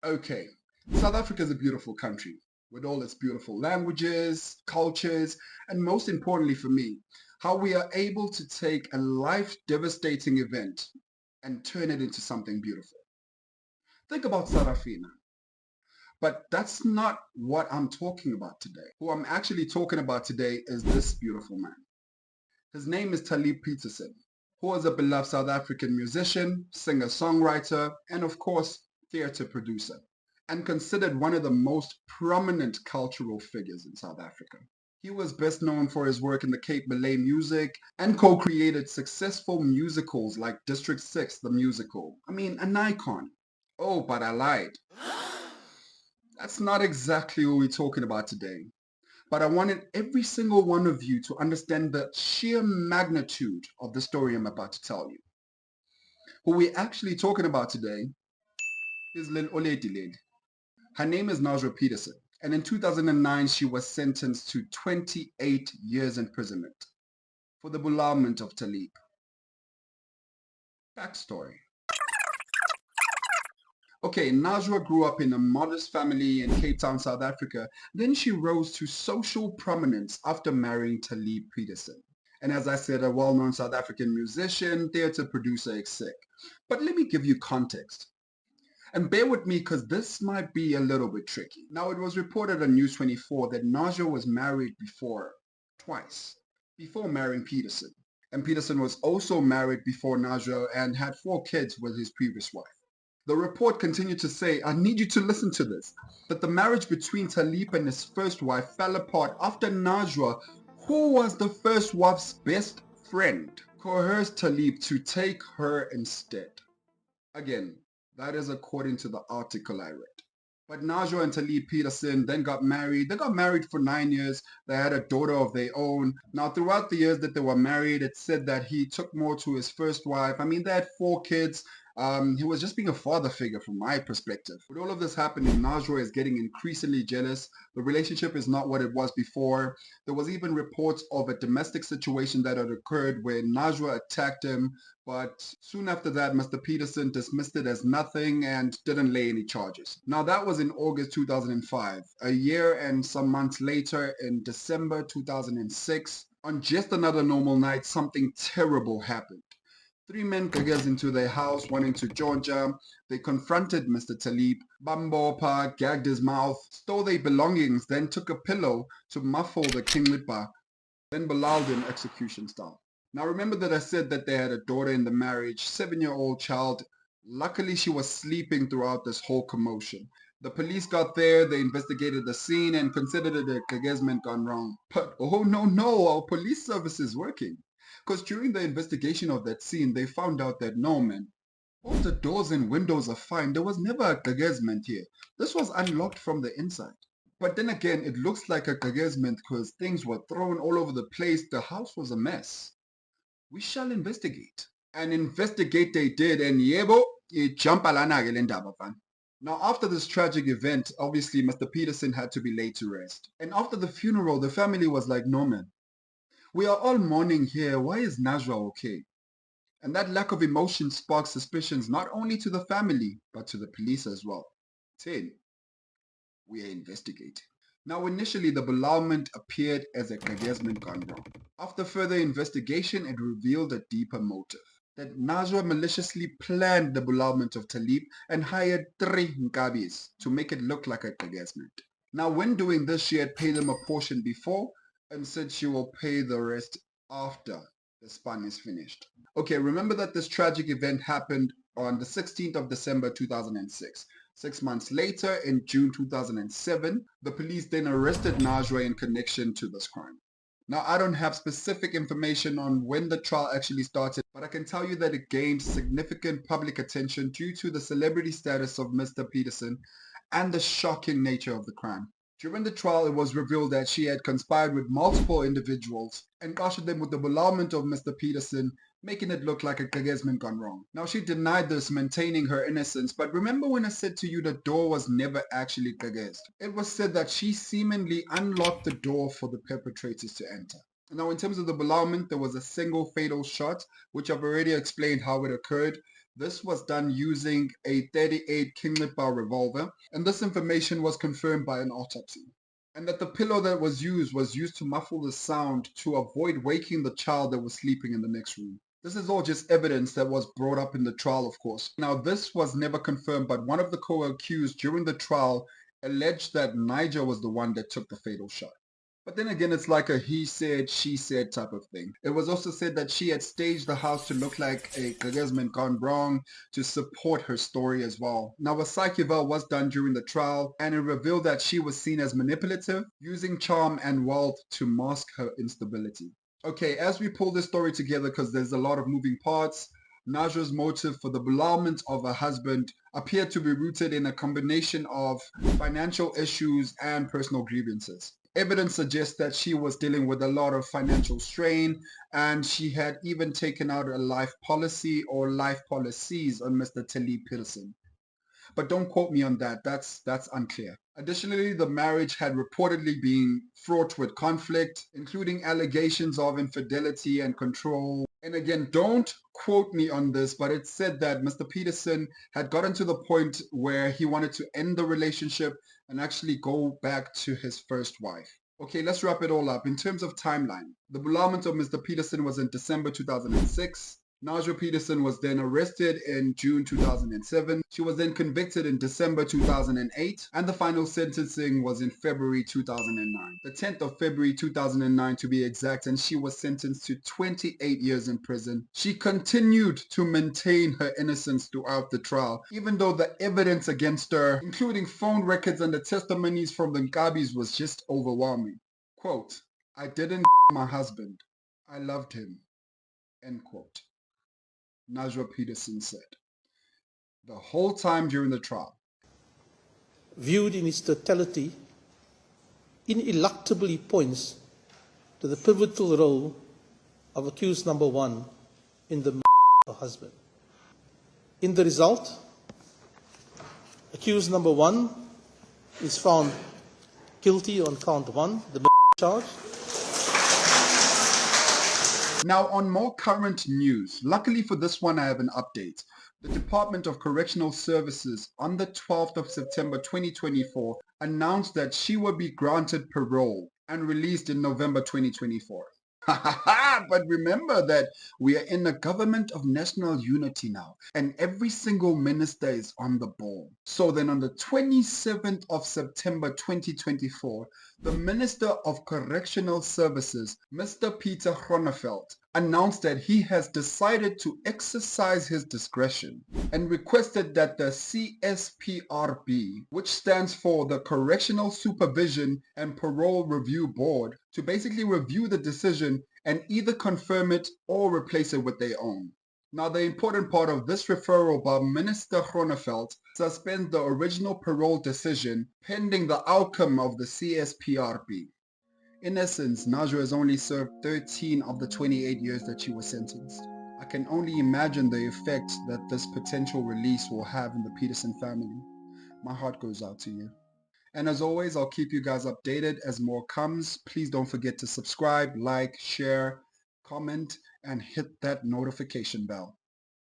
Okay, South Africa is a beautiful country with all its beautiful languages, cultures, and most importantly for me, how we are able to take a life-devastating event and turn it into something beautiful. Think about Sarafina. But that's not what I'm talking about today. Who I'm actually talking about today is this beautiful man. His name is Taliep Petersen, who is a beloved South African musician, singer-songwriter, and of course, theatre producer, and considered one of the most prominent cultural figures in South Africa. He was best known for his work in the Cape Malay music and co-created successful musicals like District 6, the musical. I mean, an icon. Oh, but I lied. That's not exactly who we're talking about today. But I wanted every single one of you to understand the sheer magnitude of the story I'm about to tell you. Who we're actually talking about today is Lil Oledileli. Her name is Najwa Petersen, and in 2009 she was sentenced to 28 years imprisonment for the beloved of Taliep. Backstory. Okay, Najwa grew up in a modest family in Cape Town, South Africa. Then she rose to social prominence after marrying Taliep Petersen. And as I said, a well-known South African musician, theatre producer, etc. But let me give you context. And bear with me because this might be a little bit tricky. Now, it was reported on News 24 that Najwa was married before, twice, before marrying Petersen. And Petersen was also married before Najwa and had 4 kids with his previous wife. The report continued to say, I need you to listen to this, that the marriage between Taliep and his first wife fell apart after Najwa, who was the first wife's best friend, coerced Taliep to take her instead. Again, that is according to the article I read. But Najwa and Taliep Petersen then got married. They got married for 9 years. They had a daughter of their own. Now, throughout the years that they were married, it said that he took more to his first wife. I mean, they had 4 kids. He was just being a father figure from my perspective. With all of this happening, Najwa is getting increasingly jealous. The relationship is not what it was before. There was even reports of a domestic situation that had occurred where Najwa attacked him, but soon after that, Mr. Petersen dismissed it as nothing and didn't lay any charges. Now that was in August 2005. A year and some months later, in December 2006, on just another normal night, something terrible happened. 3 men gaggers into their house wanting to Georgia. They confronted Mr. Taliep, bambopa, gagged his mouth, stole their belongings, then took a pillow to muffle the King Lipa, then belaled him execution style. Now remember that I said that they had a daughter in the marriage, 7-year-old child. Luckily she was sleeping throughout this whole commotion. The police got there, they investigated the scene and considered it a engagement gone wrong. But oh no, our police service is working. Because during the investigation of that scene, they found out that no man, all the doors and windows are fine. There was never a engagement here. This was unlocked from the inside. But then again, it looks like a engagement because things were thrown all over the place. The house was a mess. We shall investigate. And investigate they did, and yebo, jump alana le ndaba fan. Now, after this tragic event, obviously Mr. Petersen had to be laid to rest. And after the funeral, the family was like, no man, we are all mourning here. Why is Najwa okay? And that lack of emotion sparked suspicions not only to the family, but to the police as well. 10. We are investigating. Now initially the belalment appeared as a engagement gone wrong. After further investigation, it revealed a deeper motive. That Najwa maliciously planned the belalment of Taliep and hired 3 Nkabis to make it look like a engagement. Now when doing this, she had paid them a portion before and said she will pay the rest after the span is finished. Okay, remember that this tragic event happened on the 16th of December 2006. 6 months later, in June 2007, the police then arrested Najwa in connection to this crime. Now, I don't have specific information on when the trial actually started, but I can tell you that it gained significant public attention due to the celebrity status of Mr. Petersen and the shocking nature of the crime. During the trial, it was revealed that she had conspired with multiple individuals and ushered them with the belalment of Mr. Petersen, making it look like a engagement gone wrong. Now, she denied this, maintaining her innocence, but remember when I said to you the door was never actually engaged? It was said that she seemingly unlocked the door for the perpetrators to enter. Now, in terms of the belalment, there was a single fatal shot, which I've already explained how it occurred. This was done using a 38 Kinglip revolver, and this information was confirmed by an autopsy. And that the pillow that was used to muffle the sound to avoid waking the child that was sleeping in the next room. This is all just evidence that was brought up in the trial, of course. Now, this was never confirmed, but one of the co-accused during the trial alleged that Najwa was the one that took the fatal shot. But then again, it's like a he said, she said type of thing. It was also said that she had staged the house to look like a Gagasman gone wrong to support her story as well. Now, a psych eval was done during the trial, and it revealed that she was seen as manipulative, using charm and wealth to mask her instability. Okay, as we pull this story together, because there's a lot of moving parts, Najwa's motive for the belourment of her husband appeared to be rooted in a combination of financial issues and personal grievances. Evidence suggests that she was dealing with a lot of financial strain, and she had even taken out a life policy or life policies on Mr. Taliep Petersen. But don't quote me on that. That's unclear. Additionally, the marriage had reportedly been fraught with conflict, including allegations of infidelity and control. And again, don't quote me on this, but it said that Mr. Petersen had gotten to the point where he wanted to end the relationship and actually go back to his first wife. Okay, let's wrap it all up. In terms of timeline, the belourment of Mr. Petersen was in December 2006. Najwa Petersen was then arrested in June 2007. She was then convicted in December 2008, and the final sentencing was in February 2009. The 10th of February 2009 to be exact, and she was sentenced to 28 years in prison. She continued to maintain her innocence throughout the trial, even though the evidence against her, including phone records and the testimonies from the Nkabis, was just overwhelming. Quote, "I didn't my husband. I loved him." End quote. Najwa Petersen said, the whole time during the trial. Viewed in its totality, ineluctably points to the pivotal role of accused number one in the of her husband. In the result, accused number one is found guilty on count one, the charge. Now, on more current news, luckily for this one I have an update. The Department of Correctional Services on the 12th of September 2024 announced that she will be granted parole and released in November 2024. But remember that we are in a government of national unity now, and every single minister is on the ball. So then on the 27th of September 2024, the Minister of Correctional Services, Mr. Peter Groeneveld, announced that he has decided to exercise his discretion and requested that the CSPRB, which stands for the Correctional Supervision and Parole Review Board, to basically review the decision and either confirm it or replace it with their own. Now, the important part of this referral by Minister Groeneveld suspends the original parole decision pending the outcome of the CSPRB. In essence, Najwa has only served 13 of the 28 years that she was sentenced. I can only imagine the effect that this potential release will have in the Petersen family. My heart goes out to you. And as always, I'll keep you guys updated as more comes. Please don't forget to subscribe, like, share, comment, and hit that notification bell.